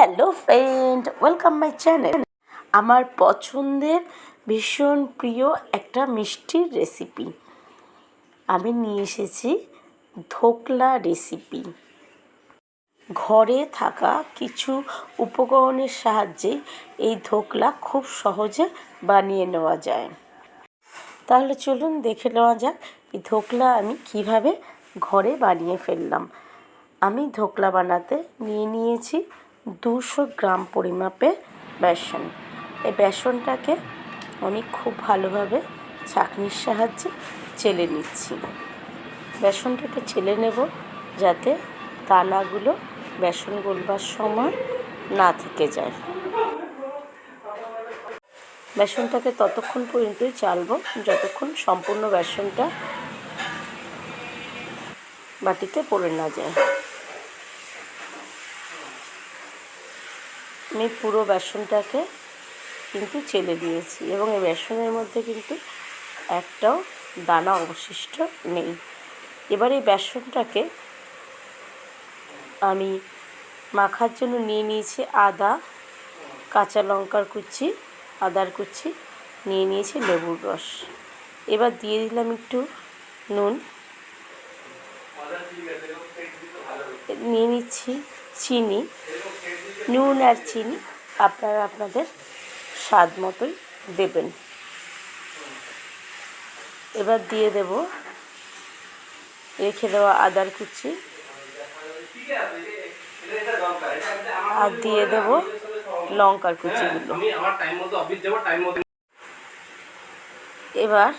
Hello friend, welcome my channel. আমার পছন্দের ভীষণ প্রিয় একটা মিষ্টির রেসিপি আমি নিয়ে এসেছি, ধোকলা রেসিপি। ঘরে থাকা কিছু উপকরণের সাহায্যে এই ধোকলা খুব সহজে বানিয়ে নেওয়া যায়। তাহলে চলুন দেখে নেওয়া যাক এই ধোকলা আমি কিভাবে ঘরে বানিয়ে ফেললাম। আমি ধোকলা বানাতে নিয়েছি 200 গ্রাম পরিমাপে বেসন। এই বেসনটাকে আমি খুব ভালোভাবে ছাঁকনির সাহায্যে চেলে নিচ্ছি। বেসনটাকে চেলে নেব যাতে দানাগুলো বেসন গলবার সময় না থেকে যায়। বেসনটাকে ততক্ষণ পর্যন্তই চালবো যতক্ষণ সম্পূর্ণ বেসনটা বাটিতে পড়ে না যায়। আমি পুরো বেসনটাকে কিন্তু চেলে দিয়েছি এবং এই বেসনের মধ্যে কিন্তু একটাও দানা অবশিষ্ট নেই। এবার এই বেসনটাকে আমি মাখার জন্য নিয়েছি আদা, কাঁচা লঙ্কার কুচি, আদার কুচি, নিয়েছি লেবুর রস। এবার দিয়ে দিলাম একটু নুন, নিচ্ছি চিনি। নুন আর চিনি আপনারা আপনাদের স্বাদ মতোই দেবেন। এবার দিয়ে দেব রেখে দেওয়া আদার কুচি আর দিয়ে দেব লঙ্কার কুচিগুলো। এবার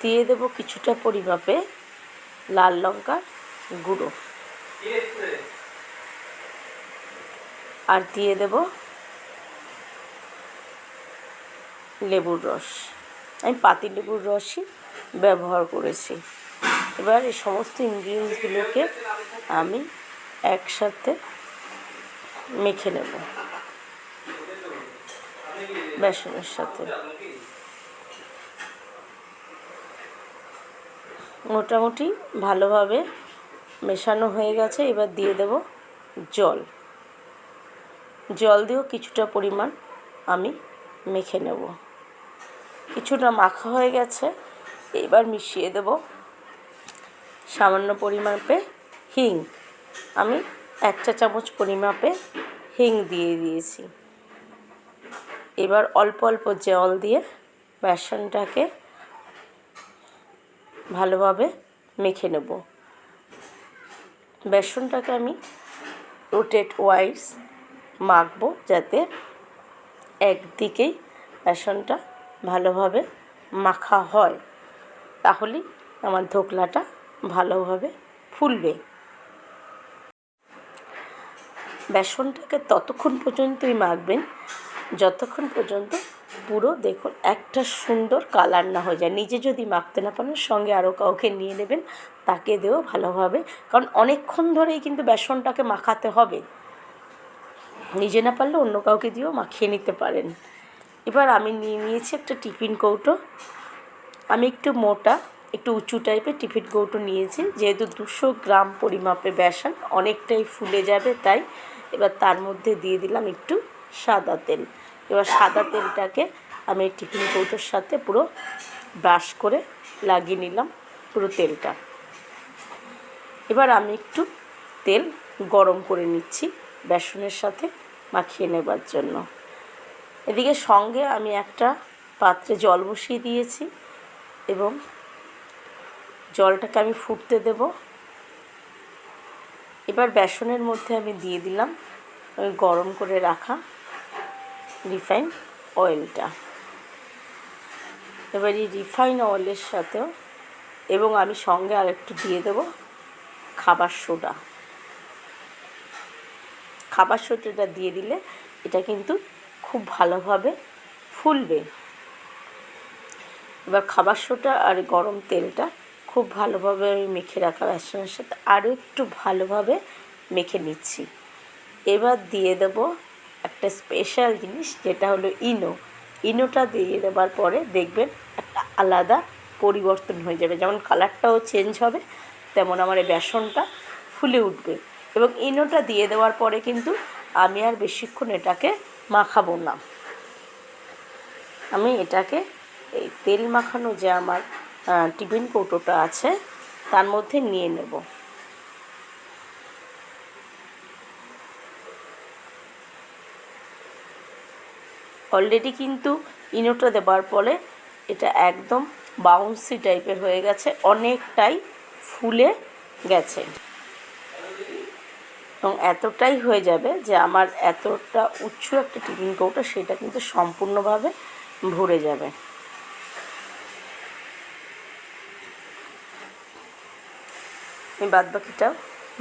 দিয়ে দেব কিছুটা পরিমাপে লাল লঙ্কার গুঁড়ো আর দিয়ে দেব লেবুর রস। আমি পাতি লেবুর রসই ব্যবহার করেছি। এবার এই সমস্ত ইনগ্রিডিয়েন্টসগুলোকে আমি একসাথে মেখে নেব বেসনের সাথে। মোটামুটি ভালোভাবে মেশানো হয়ে গেছে। এবার দিয়ে দেব জল। জল দিয়েও কিছুটা পরিমাণ আমি মেখে নেব। কিছুটা মাখা হয়ে গেছে। এবার মিশিয়ে দেব সামান্য পরিমাপে হিং। আমি 1 চা চামচ পরিমাপে হিং দিয়ে দিয়েছি। এবার অল্প অল্প জল দিয়ে বেসনটাকে ভালোভাবে মেখে নেব। বেসনটাকে আমি রোটেট ওয়াইজ মাখবো যাতে একদিকেই বেসনটা ভালোভাবে মাখা হয়, তাহলেই আমার ধোকলাটা ভালোভাবে ফুলবে। বেসনটাকে ততক্ষণ পর্যন্তই মাখবেন যতক্ষণ পর্যন্ত পুরো দেখুন একটা সুন্দর কালার না হয়ে যায়। নিজে যদি মাখতে না পারেন সঙ্গে আরও কাউকে নিয়ে নেবেন, তাকে দিয়েও ভালোভাবে, কারণ অনেকক্ষণ ধরেই কিন্তু বেসনটাকে মাখাতে হবে। নিজে না পারলে অন্য কাউকে দিয়েও মাখিয়ে নিতে পারেন। এবার আমি নিয়েছি একটা টিফিন কৌটো। আমি একটু মোটা একটু উঁচু টাইপের টিফিন কৌটো নিয়েছি, যেহেতু 200 গ্রাম পরিমাপে বেসন অনেকটাই ফুলে যাবে, তাই এবার তার মধ্যে দিয়ে দিলাম একটু সাদা তেল। এবার সাদা তেলটাকে আমি টিফিন কৌটোর সাথে পুরো ব্রাশ করে লাগিয়ে নিলাম পুরো তেলটা। এবার আমি একটু তেল গরম করে নিচ্ছি বেসনের সাথে মাখিয়ে নেবার জন্য। এদিকে সঙ্গে আমি একটা পাত্রে জল বসিয়ে দিয়েছি এবং জলটাকে আমি ফুটতে দেব। এবার বেসনের মধ্যে আমি দিয়ে দিলাম ওই গরম করে রাখা রিফাইন অয়েলটা। এবার এই রিফাইন অয়েলের সাথেও এবং আমি সঙ্গে আর একটু দিয়ে দেব খাবার সোডা। খাবার সোডাটা দিয়ে দিলে এটা কিন্তু খুব ভালোভাবে ফুলবে। এবার খাবার সোডা আর গরম তেলটা খুব ভালোভাবে আমি মেখে রাখা বেসনের সাথে আরও একটু ভালোভাবে মেখে নিচ্ছি। এবার দিয়ে দেব একটা স্পেশাল জিনিস, যেটা হলো ইনো। ইনোটা দিয়ে দেওয়ার পরে দেখবেন একটা আলাদা পরিবর্তন হয়ে যাবে, যেমন কালারটাও চেঞ্জ হবে তেমন আমার এই বেসনটা ফুলে উঠবে। এবং ইনোটা দিয়ে দেওয়ার পরে কিন্তু আমি আর বেশিক্ষণ এটাকে মাখাবো না। আমি এটাকে এই তেল মাখানো যে আমার টিফিন কৌটোটা আছে তার মধ্যে নিয়ে নেব। অলরেডি কিন্তু ইনোটা দেওয়ার পরে এটা একদম বাউন্সি টাইপের হয়ে গেছে, অনেকটাই ফুলে গেছে এবং এতটাই হয়ে যাবে যে আমার এতটা উঁচু একটা টিফিন কৌটো সেটা কিন্তু সম্পূর্ণভাবে ভরে যাবে। আমি বাদবাকিটাও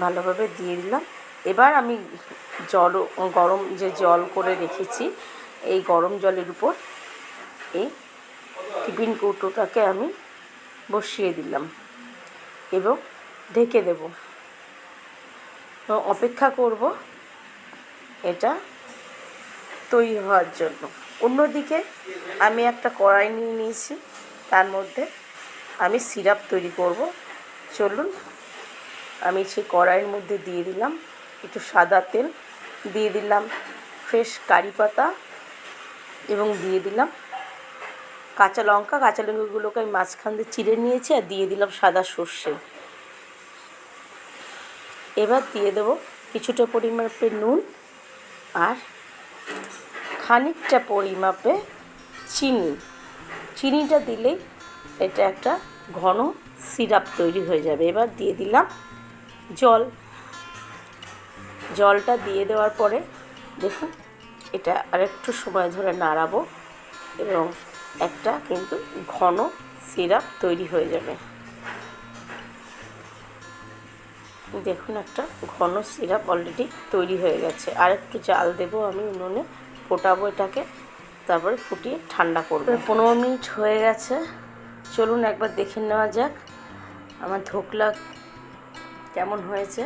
ভালোভাবে দিয়ে দিলাম। এবার আমি গরম যে জল করে রেখেছি এই গরম জলের উপর এই টিফিন কৌটোটাকে আমি বসিয়ে দিলাম এবং ঢেকে দেব। অপেক্ষা করব এটা তৈরি হওয়ার জন্য। অন্যদিকে আমি একটা কড়াই নিয়ে নিয়েছি, তার মধ্যে আমি সিরাপ তৈরি করব। চলুন আমি সেই কড়াইয়ের মধ্যে দিয়ে দিলাম একটু সাদা তেল, দিয়ে দিলাম ফ্রেশ কারি পাতা এবং দিয়ে দিলাম কাঁচা লঙ্কাগুলোকে আমি মাঝখান দিয়ে চিড়ে নিয়েছি আর দিয়ে দিলাম সাদা সর্ষে। এবার দিয়ে দেবো কিছুটা পরিমাপে নুন আর খানিকটা পরিমাপে চিনিটা দিলেই এটা একটা ঘন সিরাপ তৈরি হয়ে যাবে। এবার দিয়ে দিলাম জলটা দিয়ে দেওয়ার পরে দেখুন এটা আরেকটু সময় ধরে নাড়াবো এবং একটা কিন্তু ঘন সিরাপ তৈরি হয়ে যাবে। দেখুন একটা ঘন সিরাপ অলরেডি তৈরি হয়ে গেছে। আর একটু জাল দেবো আমি উনুনে, ফোটাবো এটাকে, তারপরে ফুটিয়ে ঠান্ডা করবো। 15 মিনিট হয়ে গেছে, চলুন একবার দেখে নেওয়া যাক আমার ধোকলা কেমন হয়েছে।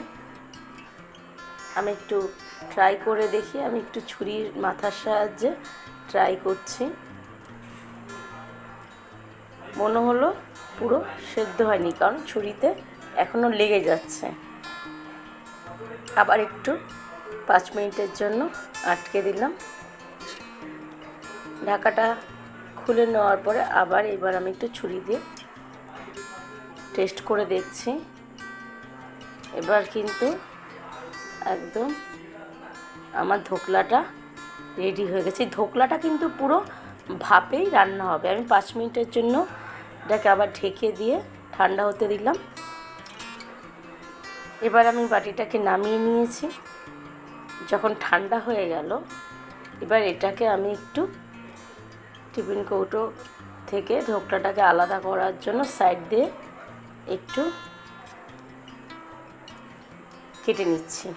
আমি একটু ট্রাই করে দেখি, আমি একটু ছুরির মাথার সাহায্যে ট্রাই করছি। মনে হলো পুরো সেদ্ধ হয়নি, কারণ ছুরিতে এখনও লেগে যাচ্ছে। আবার একটু 5 মিনিটের জন্য আটকে দিলাম। ঢাকাটা খুলে নেওয়ার পরে এবার আমি একটু ছুরি দিয়ে টেস্ট করে দেখছি। এবার কিন্তু একদম আমার ধোকলাটা রেডি হয়ে গেছে। ধোকলাটা কিন্তু পুরো ভাপেই রান্না হবে। আমি 5 মিনিটের জন্য এটাকে আবার ঢেকে দিয়ে ঠান্ডা হতে দিলাম। এবার আমি বাটিটাকে নামিয়ে নিয়েছি। যখন ঠান্ডা হয়ে গেল এবার এটাকে আমি একটু টিফিন কৌটো থেকে ধোকলাটাকে আলাদা করার জন্য সাইড দিয়ে একটু কেটে নিচ্ছি।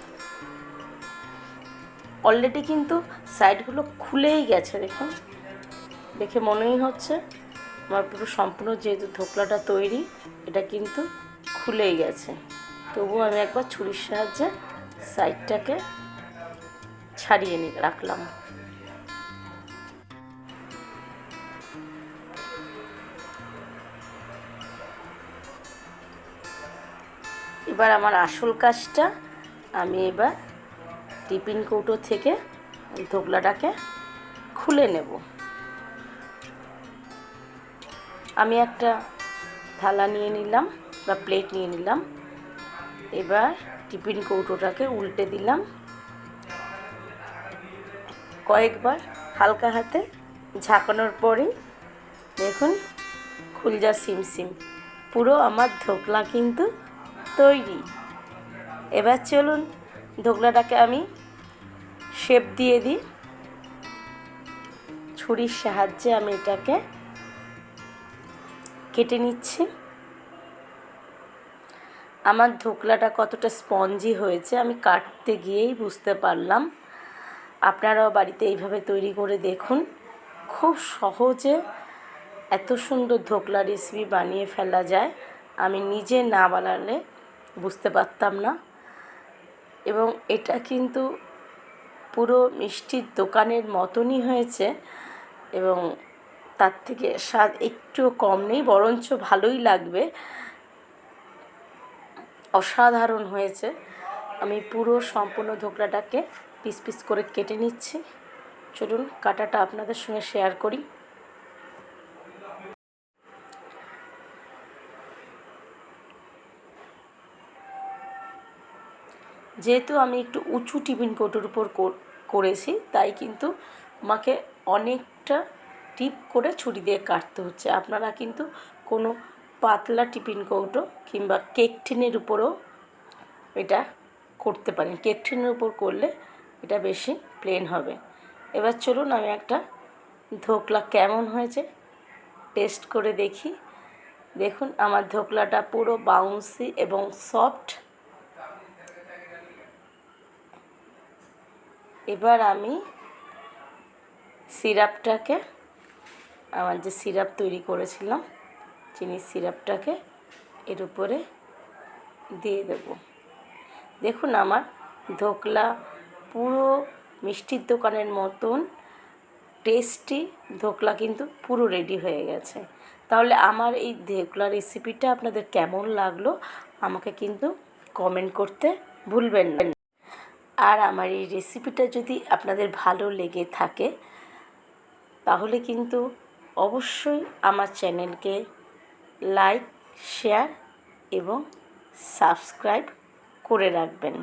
অলরেডি কিন্তু সাইডগুলো খুলেই গেছে, দেখুন, দেখে মনেই হচ্ছে আমার পুরো সম্পূর্ণ যেহেতু ধোকলাটা তৈরি এটা কিন্তু খুলেই গেছে। তবুও আমি একবার ছুরির সাহায্যে সাইডটাকে ছাড়িয়ে রাখলাম। এবার আমার আসল কাজটা, আমি এবার টিফিন কৌটো থেকে ধোকলাটাকে খুলে নেব। আমি একটা থালা নিয়ে নিলাম বা প্লেট নিয়ে নিলাম। এবার টিফিন কৌটোটাকে উল্টে দিলাম, কয়েকবার হালকা হাতে ঝাঁকানোর পরেই দেখুন খুলজা সিমসিম পুরো আমার ধোকলা কিন্তু তৈরি। এবার চলুন ধোকলাটাকে আমি শেপ দিয়ে দিই। ছুরির সাহায্যে আমি এটাকে কেটে নিচ্ছি। আমার ধোকলাটা কতটা স্পঞ্জি হয়েছে আমি কাটতে গিয়েই বুঝতে পারলাম। আপনারাও বাড়িতে এইভাবে তৈরি করে দেখুন, খুব সহজে এত সুন্দর ধোকলা রেসিপি বানিয়ে ফেলা যায়। আমি নিজে না বানালে বুঝতে পারতাম না। এবং এটা কিন্তু পুরো মিষ্টির দোকানের মতনই হয়েছে এবং তার থেকে স্বাদ একটুও কম নেই, বরঞ্চ ভালোই লাগবে, অসাধারণ হয়েছে। আমি পুরো সম্পূর্ণ ধোকলাটাকে পিস পিস করে কেটে নিচ্ছি। চলুন কাটাটা আপনাদের সঙ্গে শেয়ার করি। যেহেতু আমি একটু উঁচু টিফিন কৌটোর উপর করেছি, তাই কিন্তু আমাকে অনেকটা টিপ করে ছুরি দিয়ে কাটতে হচ্ছে। আপনারা কিন্তু কোনো পাতলা টিফিন কৌটো কিংবা কেক টিনের উপরও এটা করতে পারেন। কেক টিনের উপর করলে এটা বেশি প্লেন হবে। এবার চলুন আমি একটা ধোকলা কেমন হয়েছে টেস্ট করে দেখি। দেখুন আমার ধোকলাটা পুরো বাউন্সি এবং সফট। এবার আমি সিরাপটাকে, আমার যে সিরাপ তৈরি করেছিলাম চিনির সিরাপটাকে এর উপরে দিয়ে দেব। দেখুন আমার ধোকলা পুরো মিষ্টির দোকানের মতন টেস্টি ধোকলা কিন্তু পুরো রেডি হয়ে গেছে। তাহলে আমার এই ধোকলা রেসিপিটা আপনাদের কেমন লাগলো আমাকে কিন্তু কমেন্ট করতে ভুলবেন না। আর আমার এই রেসিপিটা যদি আপনাদের ভালো লেগে থাকে তাহলে কিন্তু অবশ্যই আমার চ্যানেলকে লাইক, শেয়ার এবং সাবস্ক্রাইব করে রাখবেন।